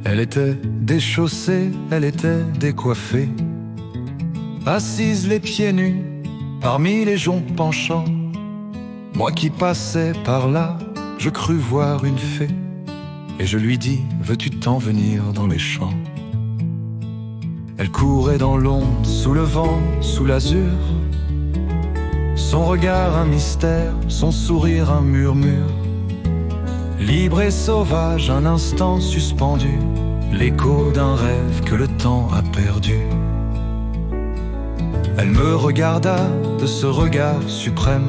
Elle était déchaussée, elle était décoiffée, assise les pieds nus, parmi les joncs penchants. Moi qui passais par là, je crus voir une fée, et je lui dis, veux-tu t'en venir dans les champs? Elle courait dans l'onde, sous le vent, sous l'azur. Son regard un mystère, son sourire un murmure. Libre et sauvage, un instant suspendu, l'écho d'un rêve que le temps a perdu. Elle me regarda de ce regard suprême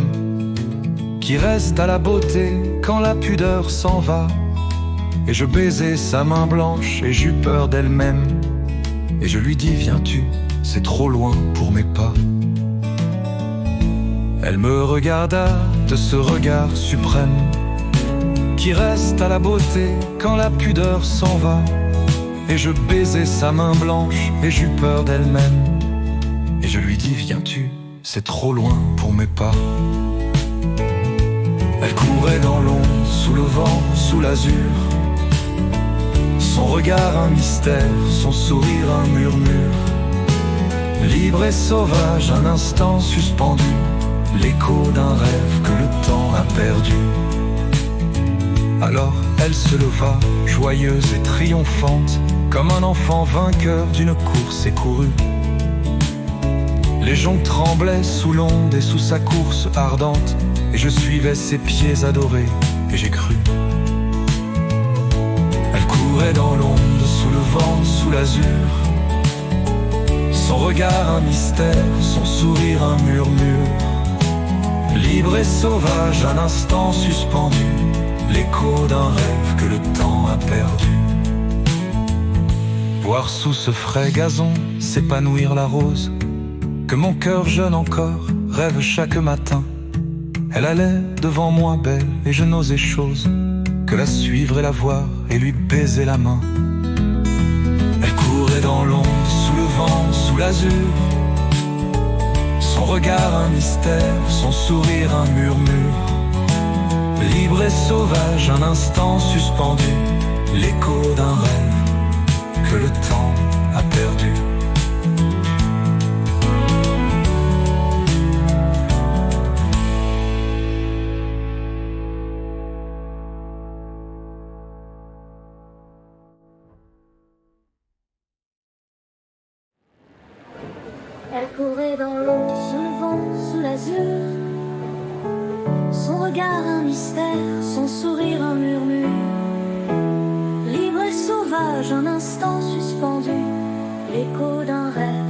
qui reste à la beauté quand la pudeur s'en va. Et je baisai sa main blanche et j'eus peur d'elle-même. Et je lui dis, viens-tu, c'est trop loin pour mes pas. Elle me regarda de ce regard suprême qui reste à la beauté quand la pudeur s'en va. Et je baisai sa main blanche et j'eus peur d'elle-même. Et je lui dis, viens-tu, c'est trop loin pour mes pas. Elle courait dans l'ombre, sous le vent, sous l'azur. Son regard un mystère, son sourire un murmure. Libre et sauvage, un instant suspendu, l'écho d'un rêve que le temps a perdu. Alors elle se leva, joyeuse et triomphante, comme un enfant vainqueur d'une course écourue. Les joncs tremblaient sous l'onde et sous sa course ardente, et je suivais ses pieds adorés, et j'ai cru. Elle courait dans l'onde, sous le vent, sous l'azur. Son regard un mystère, son sourire un murmure. Libre et sauvage, un instant suspendu, l'écho d'un rêve que le temps a perdu. Voir sous ce frais gazon s'épanouir la rose, que mon cœur jeune encore rêve chaque matin. Elle allait devant moi belle et je n'osais chose que la suivre et la voir et lui baiser la main. Elle courait dans l'onde, sous le vent, sous l'azur. Son regard un mystère, son sourire un murmure. Libre et sauvage, un instant suspendu, l'écho d'un rêve que le temps a perdu. Elle courait dans l'eau, sous le vent, sous l'azur. Son regard un mystère, son sourire un murmure. Libre et sauvage, un instant suspendu, l'écho d'un rêve